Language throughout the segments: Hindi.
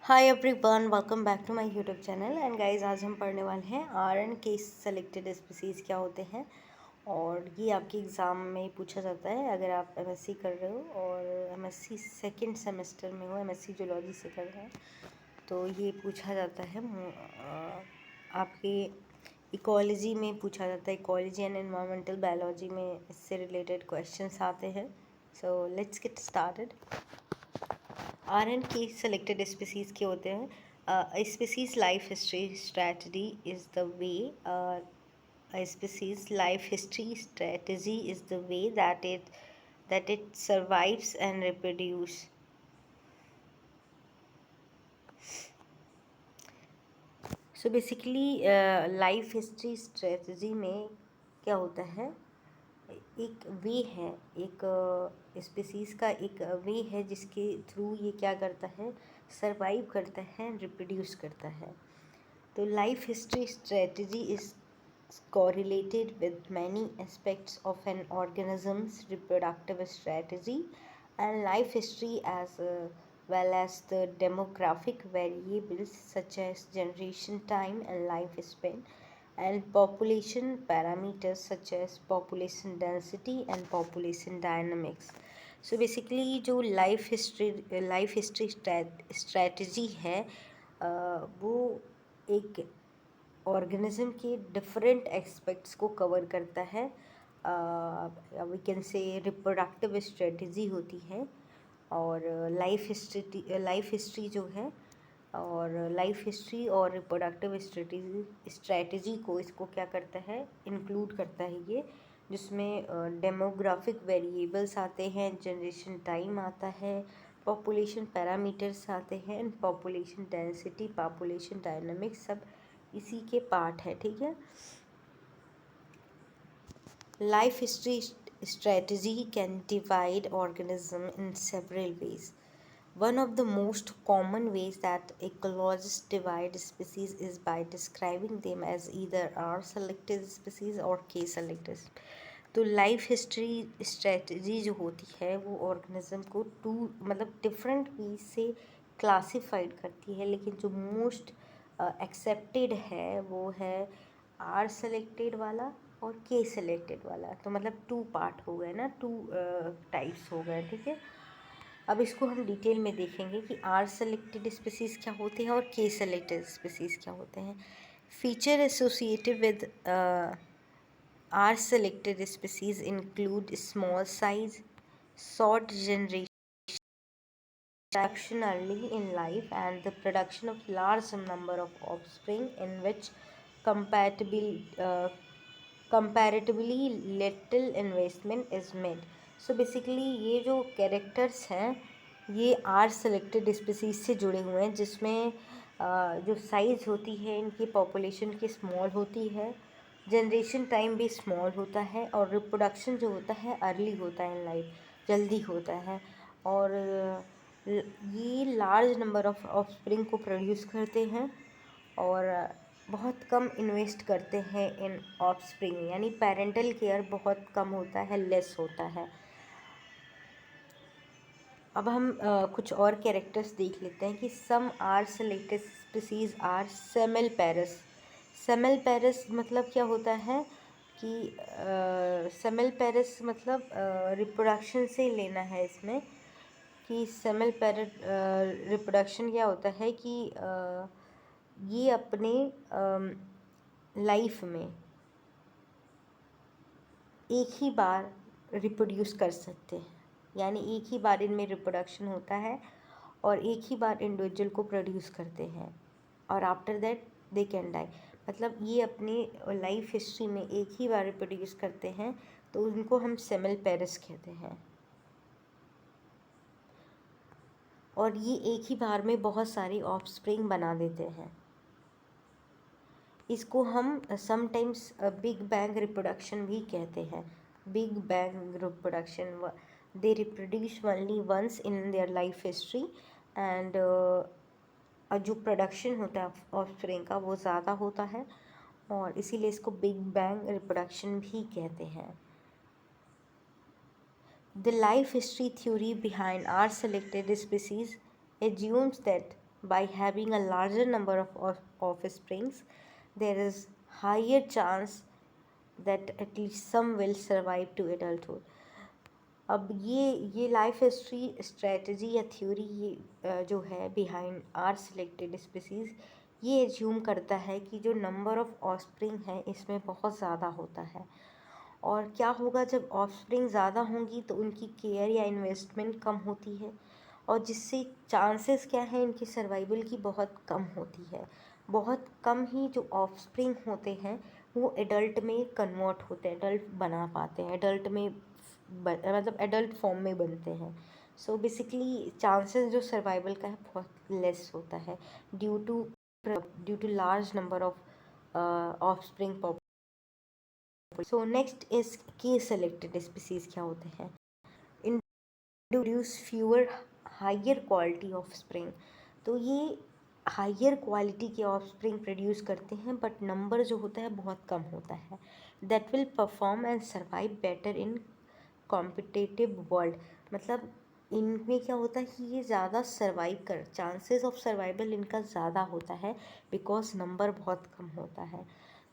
Hi everyone, welcome back to my YouTube channel. And guys, आज हम पढ़ने वाले हैं आरएन के सेलेक्टेड स्पीसीज़ क्या होते हैं। और ये आपके एग्ज़ाम में पूछा जाता है अगर आप एमएससी कर रहे हो और एमएससी सेकंड सेमेस्टर में हो, एमएससी जूलॉजी से कर रहे हैं, तो ये पूछा जाता है। आपके इकोलॉजी में पूछा जाता है, इकोलॉजी एंड एनवायरमेंटल बायोलॉजी में इससे रिलेटेड क्वेश्चंस आते हैं। So let's get started. R and K selected species के होते हैं। Species life history strategy is the way a species life history strategy is the way that it survives and reproduce. So basically life history strategy में क्या होता है, एक वे है, एक स्पीसीज़ का एक वे है जिसके थ्रू ये क्या करता है, सरवाइव करता है, रिप्रोड्यूस करता है। तो life history strategy is correlated with many aspects of an organism's reproductive strategy and life history, as well as the demographic variables such as generation time and lifespan, and population parameters such as population density and population dynamics. So basically जो लाइफ हिस्ट्री स्ट्रैटेजी है, वो एक ऑर्गेनिज्म के डिफरेंट एस्पेक्ट्स को कवर करता है। We can say reproductive strategy होती है और लाइफ हिस्ट्री जो है, और लाइफ हिस्ट्री और रिप्रोडक्टिव स्ट्रेटजी को इसको क्या करता है, इंक्लूड करता है ये, जिसमें डेमोग्राफिक वेरिएबल्स आते हैं, जनरेशन टाइम आता है, पॉपुलेशन पैरामीटर्स आते हैं, and population density, population dynamics, सब इसी के पार्ट है। ठीक है। Life history strategy can divide organism in several ways. One of the most common ways that ecologists divide species is by describing them as either R-selected species or K-selected. तो लाइफ हिस्ट्री स्ट्रेटजी जो होती है वो ऑर्गेनिज्म को मतलब डिफरेंट वे से क्लासिफाइड करती है, लेकिन जो मोस्ट एक्सेप्टेड है वो है आर सेलेक्टेड वाला और के सेलेक्टेड वाला। तो मतलब टू पार्ट हो गए ना, टू टाइप्स हो गए। ठीक है। अब इसको हम डिटेल में देखेंगे कि आर सेलेक्टेड स्पीसीज़ क्या होते हैं और के सेलेक्टेड स्पीसीज़ क्या होते हैं। Feature associated with r selected species include small size, short generation, production early in life, and the production of large number of offspring in which comparatively little investment is made. So basically ये जो कैरेक्टर्स हैं ये आर सेलेक्टेड स्पीसीज से जुड़े हुए हैं, जिसमें जो साइज़ होती है इनकी पॉपुलेशन की स्मॉल होती है, जनरेशन टाइम भी स्मॉल होता है, और रिप्रोडक्शन जो होता है अर्ली होता है इन लाइफ, जल्दी होता है, और ये लार्ज नंबर ऑफ ऑफस्प्रिंग को प्रोड्यूस करते हैं और बहुत कम इन्वेस्ट करते हैं इन ऑफस्प्रिंग, यानी पेरेंटल केयर बहुत कम होता है, लेस होता है। अब हम कुछ और कैरेक्टर्स देख लेते हैं कि some are selected species are semelparous. Semelparous मतलब क्या होता है कि सेमेल्पेरस मतलब रिप्रोडक्शन से लेना है इसमें, कि सेमेल्पेरस रिप्रोडक्शन क्या होता है कि ये अपने लाइफ में एक ही बार रिप्रोड्यूस कर सकते हैं, यानी एक ही बार इनमें रिप्रोडक्शन होता है और एक ही बार इंडिविजुअल को प्रोड्यूस करते हैं, और after that they can die. मतलब ये अपनी लाइफ हिस्ट्री में एक ही बार रिप्रोड्यूस करते हैं, तो उनको हम सेमेल्पेरस कहते हैं। और ये एक ही बार में बहुत सारी ऑफस्प्रिंग बना देते हैं। इसको हम समटाइम्स बिग बैंग रिप्रोडक्शन भी कहते हैं। Big bang reproduction, they reproduce only once in their life history, and जो प्रोडक्शन होता है ऑफस्प्रिंग का वो ज़्यादा होता है, और इसीलिए इसको बिग बैंग रिप्रोडक्शन भी कहते हैं। The life history theory behind our selected species assumes that by having a larger number of offsprings, there is higher chance that at least some will survive to adulthood. अब ये लाइफ हिस्ट्री स्ट्रेटजी या थ्योरी ये जो है बिहाइंड आर सिलेक्टेड स्पीसीज़, ये एज्यूम करता है कि जो नंबर ऑफ ऑफस्प्रिंग है इसमें बहुत ज़्यादा होता है। और क्या होगा जब ऑफस्प्रिंग ज़्यादा होंगी तो उनकी केयर या इन्वेस्टमेंट कम होती है, और जिससे चांसेस क्या है इनकी सर्वाइवल की बहुत कम होती है। बहुत कम ही जो ऑफस्प्रिंग होते हैं वो एडल्ट में कन्वर्ट होते हैं, एडल्ट बना पाते हैं, एडल्ट में मतलब एडल्ट फॉर्म में बनते हैं। सो बेसिकली चांसेस जो सर्वाइवल का है बहुत लेस होता है due to large number of offspring population. So next is K selected species क्या होते हैं। Introduce fewer higher quality offspring, तो ये हायर क्वालिटी के ऑफस्प्रिंग प्रोड्यूस करते हैं बट नंबर जो होता है बहुत कम होता है। That will perform and survive better in competitive world, मतलब इनमें क्या होता है कि ये ज़्यादा सर्वाइव कर, चांसेस ऑफ सर्वाइवल इनका ज़्यादा होता है बिकॉज नंबर बहुत कम होता है।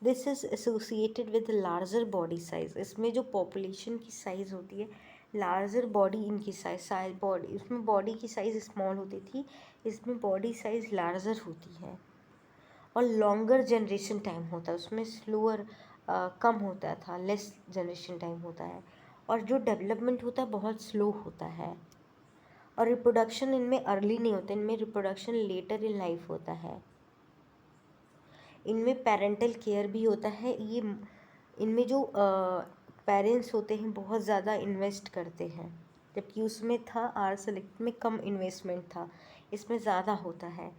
This is associated with larger body size, इसमें जो पॉपुलेशन की साइज़ होती है, लार्जर बॉडी इनकी साइज बॉडी, उसमें बॉडी की साइज़ स्मॉल होती थी, इसमें बॉडी साइज़ लार्जर होती है। और लॉन्गर जनरेशन टाइम होता है, उसमें स्लोअर कम होता था, लेस जनरेशन टाइम होता है। और जो डेवलपमेंट होता है बहुत स्लो होता है। और रिप्रोडक्शन इनमें अर्ली नहीं होता, इनमें रिप्रोडक्शन लेटर इन लाइफ होता है। इनमें पेरेंटल केयर भी होता है, ये इनमें जो पेरेंट्स होते हैं बहुत ज़्यादा इन्वेस्ट करते हैं, जबकि उसमें था आर सेलेक्ट में कम इन्वेस्टमेंट था, इसमें ज़्यादा होता है।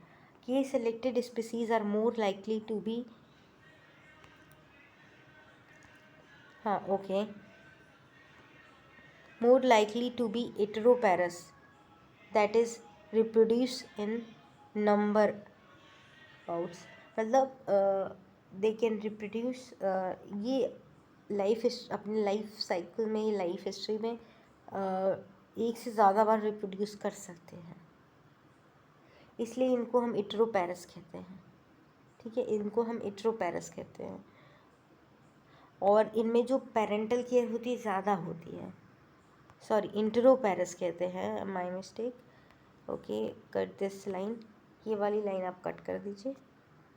K selected species are more likely to be more likely to be heteroparous, that is reproduce in number outs, मतलब they can reproduce, ये लाइफ अपने लाइफ साइकिल में, लाइफ हिस्ट्री में एक से ज़्यादा बार रिप्रोड्यूस कर सकते हैं, इसलिए इनको हम हेटेरोपैरस कहते हैं। ठीक है, इनको हम हेटेरोपैरस कहते हैं। और इनमें जो पेरेंटल केयर होती है ज़्यादा होती है, सॉरी इंटेरोपैरस कहते हैं, my mistake. Okay, cut this line, ये वाली लाइन आप कट कर दीजिए।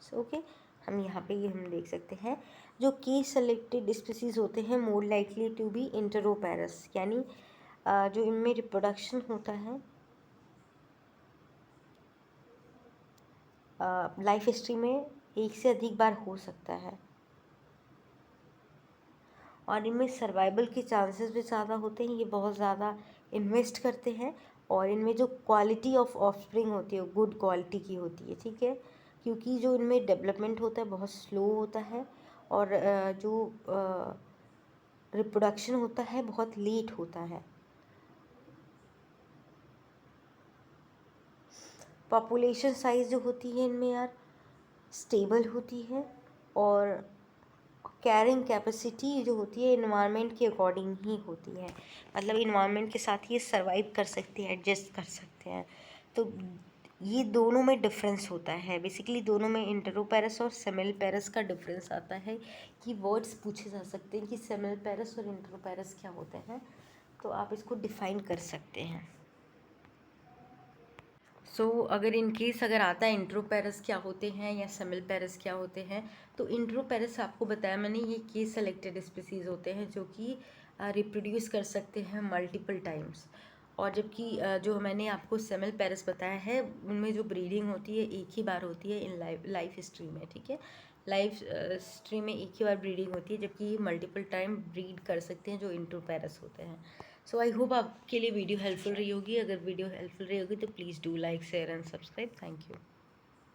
सो ओके, हम यहाँ पे ये हम देख सकते हैं जो की सेलेक्टेड स्पीसीज होते हैं मोर लाइकली टू बी इंटेरोपैरस, यानी जो इनमें रिप्रोडक्शन होता है लाइफ हिस्ट्री में एक से अधिक बार हो सकता है, और इनमें सर्वाइवल के चांसेस भी ज़्यादा होते हैं, ये बहुत ज़्यादा इन्वेस्ट करते हैं, और इनमें जो क्वालिटी ऑफ ऑफस्प्रिंग होती है गुड क्वालिटी की होती है। ठीक है, क्योंकि जो इनमें डेवलपमेंट होता है बहुत स्लो होता है, और जो रिप्रोडक्शन होता है बहुत लेट होता है। पॉपुलेशन साइज़ जो होती है इनमें यार स्टेबल होती है, और कैरिंग कैपेसिटी जो होती है इन्वायरमेंट के अकॉर्डिंग ही होती है, मतलब इन्वायरमेंट के साथ ये सर्वाइव कर सकते हैं, एडजस्ट कर सकते हैं। तो ये दोनों में डिफरेंस होता है, बेसिकली दोनों में इंटेरोपैरस और सेमिलपैरस का डिफरेंस आता है, कि वर्ड्स पूछे जा सकते हैं कि सेमिलपैरस और इंटेरोपैरस क्या होते हैं, तो आप इसको डिफाइन कर सकते हैं। अगर इन केस अगर आता है इंट्रोपैरस क्या होते हैं या सेमिलपैरस क्या होते हैं, तो इंट्रोपैरस आपको बताया मैंने, ये केस सेलेक्टेड स्पीसीज़ होते हैं जो कि रिप्रोड्यूस कर सकते हैं मल्टीपल टाइम्स। और जबकि जो मैंने आपको सेमिलपैरस बताया है उनमें जो ब्रीडिंग होती है एक ही बार होती है इन लाइफ हिस्ट्री में। ठीक है, लाइफ हिस्ट्री में एक ही बार ब्रीडिंग होती है, जबकि ये मल्टीपल टाइम ब्रीड कर सकते हैं जो इंट्रोपैरस होते हैं। सो आई होप आपके लिए वीडियो हेल्पफुल रही होगी। अगर वीडियो हेल्पफुल रही होगी तो please do like share and subscribe. Thank you.